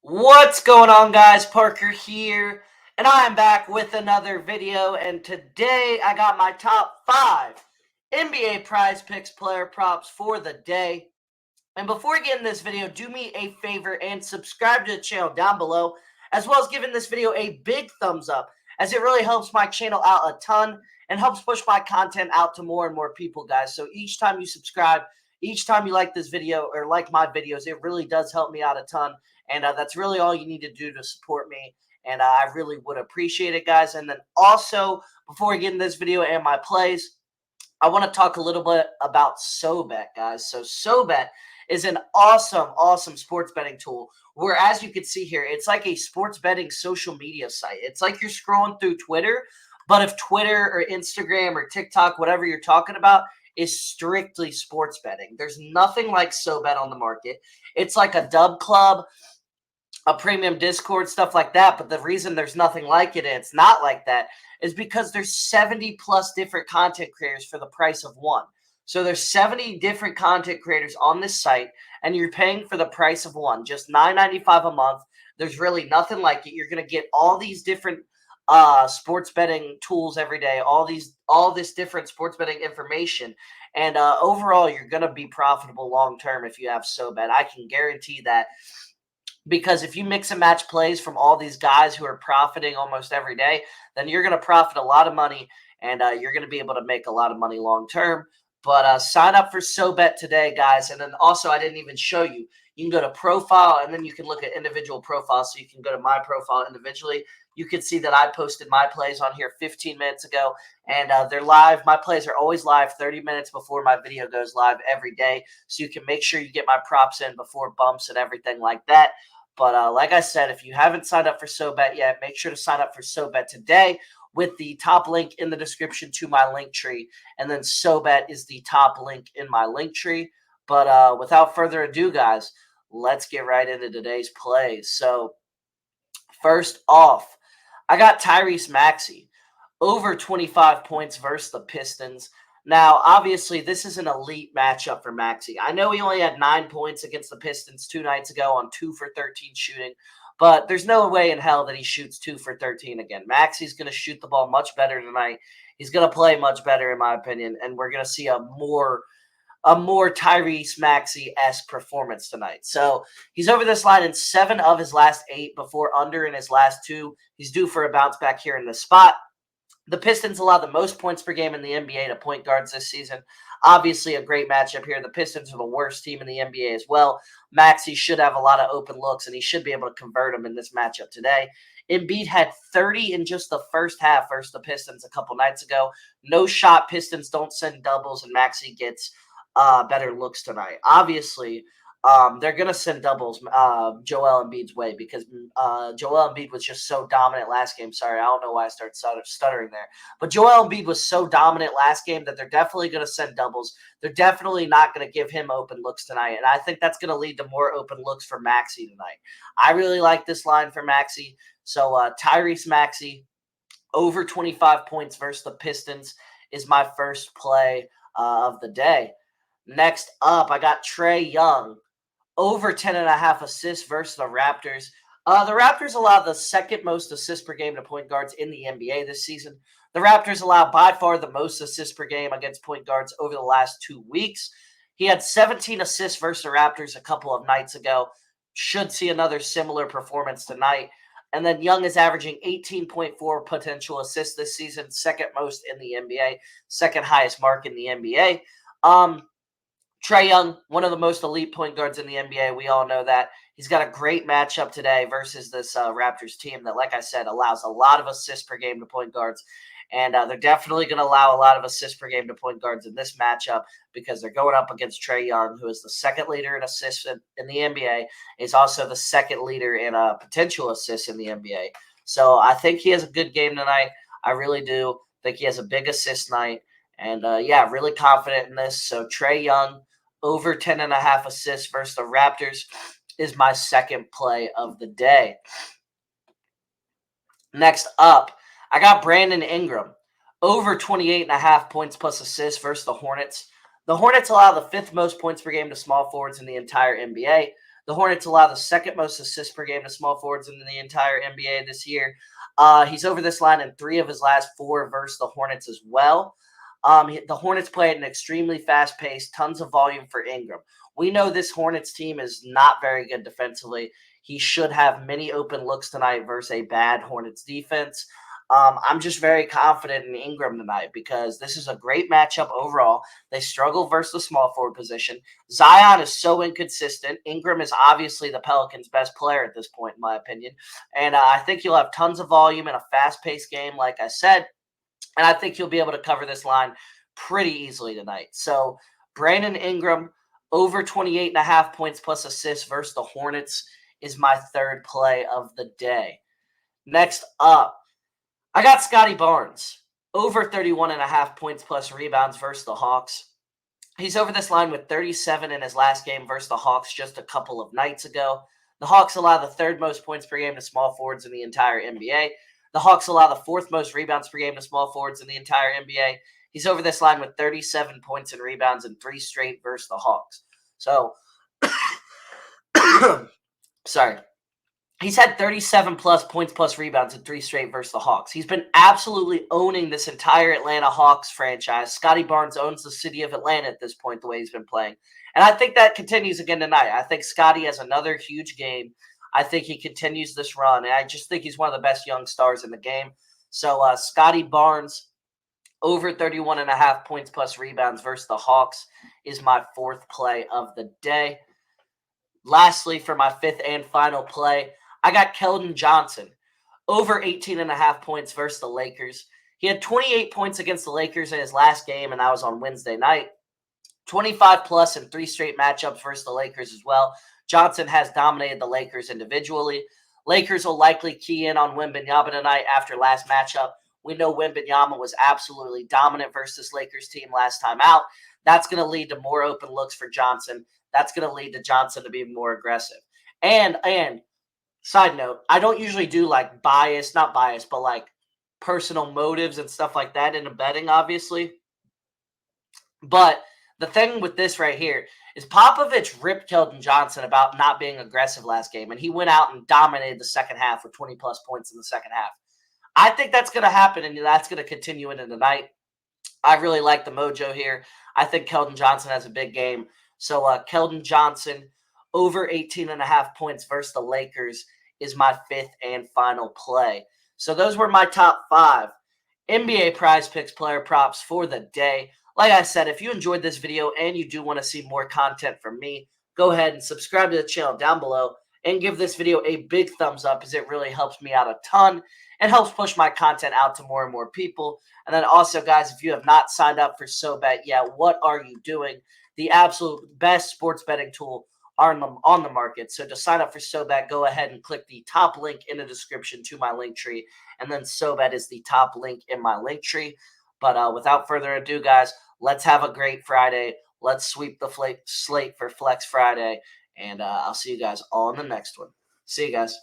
What's going on, guys? Parker here, and I am back with another video. And today I got my top 5 NBA PrizePicks player props for the day. And before we get in this video, do me a favor and subscribe to the channel down below, as well as giving this video a big thumbs up, as it really helps my channel out a ton and helps push my content out to more and more people, guys. So each time you subscribe, each time you like this video or like my videos, it really does help me out a ton. And that's really all you need to do to support me. And I really would appreciate it, guys. And then also, before we get in this video and my plays, I want to talk a little bit about Soet, guys. So Soet is an awesome sports betting tool where, as you can see here, it's like a sports betting social media site. It's like you're scrolling through Twitter, but if Twitter or Instagram or TikTok, whatever you're talking about, is strictly sports betting. There's nothing like Soet on the market. It's like a dub club, a premium Discord, stuff like that. But the reason there's nothing like it and it's not like that is because there's 70 plus different content creators for the price of one. So there's 70 different content creators on this site, and you're paying for the price of one, just $9.95 a month. There's really nothing like it. You're going to get all these different sports betting tools every day, all this different sports betting information. And overall, you're going to be profitable long term if you have Soet. I can guarantee that. Because if you mix and match plays from all these guys who are profiting almost every day, then you're going to profit a lot of money, and you're going to be able to make a lot of money long term. But sign up for Soet today, guys. And then also, I didn't even show you. You can go to profile, and then you can look at individual profiles. So you can go to my profile individually. You can see that I posted my plays on here 15 minutes ago, and they're live. My plays are always live 30 minutes before my video goes live every day. So you can make sure you get my props in before bumps and everything like that. But like I said, if you haven't signed up for Soet yet, make sure to sign up for Soet today with the top link in the description to my link tree. And then Soet is the top link in my link tree. But without further ado, guys, let's get right into today's plays. So first off, I got Tyrese Maxi over 25 points versus the Pistons. Now, obviously, this is an elite matchup for Maxi. I know he only had 9 points against the Pistons 2 nights ago on 2 for 13 shooting, but there's no way in hell that he shoots 2 for 13 again. Maxi's going to shoot the ball much better tonight. He's going to play much better, in my opinion, and we're going to see a more Tyrese Maxi-esque performance tonight. So he's over this line in 7 of his last 8 before under in his last 2. He's due for a bounce back here in this spot. The Pistons allow the most points per game in the NBA to point guards this season. Obviously, a great matchup here. The Pistons are the worst team in the NBA as well. Maxey should have a lot of open looks, and he should be able to convert them in this matchup today. Embiid had 30 in just the first half versus the Pistons a couple nights ago. No shot. Pistons don't send doubles, and Maxey gets better looks tonight. Obviously, they're going to send doubles Joel Embiid's way because Joel Embiid was just so dominant last game. Sorry, I don't know why I started stuttering there. But Joel Embiid was so dominant last game that they're definitely going to send doubles. They're definitely not going to give him open looks tonight. And I think that's going to lead to more open looks for Maxey tonight. I really like this line for Maxey. So Tyrese Maxey over 25 points versus the Pistons is my first play of the day. Next up, I got Trey Young over 10.5 assists versus the Raptors. The Raptors allow the second most assists per game to point guards in the NBA this season. The Raptors allow by far the most assists per game against point guards over the last 2 weeks. He had 17 assists versus the Raptors a couple of nights ago. Should see another similar performance tonight. And then Young is averaging 18.4 potential assists this season, second most in the NBA, second highest mark in the NBA. Trey Young, one of the most elite point guards in the NBA. We all know that. He's got a great matchup today versus this Raptors team that, like I said, allows a lot of assists per game to point guards. And they're definitely going to allow a lot of assists per game to point guards in this matchup because they're going up against Trey Young, who is the second leader in assists in the NBA. He's also the second leader in potential assists in the NBA. So I think he has a good game tonight. I really do think he has a big assist night. And, yeah, really confident in this. So Trey Young, over 10.5 assists versus the Raptors is my second play of the day. Next up, I got Brandon Ingram, over 28.5 points plus assists versus the Hornets. The Hornets allow the 5th most points per game to small forwards in the entire NBA. The Hornets allow the second most assists per game to small forwards in the entire NBA this year. He's over this line in 3 of his last 4 versus the Hornets as well. The Hornets play at an extremely fast pace, tons of volume for Ingram. We know this Hornets team is not very good defensively. He should have many open looks tonight versus a bad Hornets defense. I'm just very confident in Ingram tonight because this is a great matchup overall. They struggle versus the small forward position. Zion is so inconsistent. Ingram is obviously the Pelicans' best player at this point, in my opinion. And I think you'll have tons of volume in a fast-paced game, like I said. And I think you'll be able to cover this line pretty easily tonight. So Brandon Ingram, over 28.5 points plus assists versus the Hornets is my third play of the day. Next up, I got Scotty Barnes, over 31.5 points plus rebounds versus the Hawks. He's over this line with 37 in his last game versus the Hawks just a couple of nights ago. The Hawks allow the 3rd most points per game to small forwards in the entire NBA. The Hawks allow the 4th most rebounds per game to small forwards in the entire NBA. He's over this line with 37 points and rebounds in 3 straight versus the Hawks. So, sorry. He's had 37-plus points plus rebounds in 3 straight versus the Hawks. He's been absolutely owning this entire Atlanta Hawks franchise. Scotty Barnes owns the city of Atlanta at this point, the way he's been playing. And I think that continues again tonight. I think Scotty has another huge game. I think he continues this run. And I just think he's one of the best young stars in the game. So Scotty Barnes, over 31.5 points plus rebounds versus the Hawks is my 4th play of the day. Lastly, for my 5th and final play, I got Kellin Johnson, over 18.5 points versus the Lakers. He had 28 points against the Lakers in his last game, and that was on Wednesday night. 25-plus in 3 straight matchups versus the Lakers as well. Johnson has dominated the Lakers individually. Lakers will likely key in on Wembanyama tonight after last matchup. We know Wembanyama was absolutely dominant versus this Lakers team last time out. That's going to lead to more open looks for Johnson. That's going to lead to Johnson to be more aggressive. And side note, I don't usually do like not bias, but like personal motives and stuff like that in betting, obviously. But the thing with this right here is Popovich ripped Kellin Johnson about not being aggressive last game, and he went out and dominated the second half with 20-plus points in the second half. I think that's going to happen, and that's going to continue into the night. I really like the mojo here. I think Kellin Johnson has a big game. So Kellin Johnson, over 18.5 points versus the Lakers is my 5th and final play. So those were my top 5 NBA PrizePicks player props for the day. Like I said, if you enjoyed this video and you do want to see more content from me, go ahead and subscribe to the channel down below and give this video a big thumbs up, as it really helps me out a ton and helps push my content out to more and more people. And then also, guys, if you have not signed up for Soet yet, what are you doing? The absolute best sports betting tool on the market. So to sign up for Soet, go ahead and click the top link in the description to my link tree. And then Soet is the top link in my link tree. But without further ado, guys, let's have a great Friday. Let's sweep the slate for Flex Friday. And I'll see you guys all in the next one. See you guys.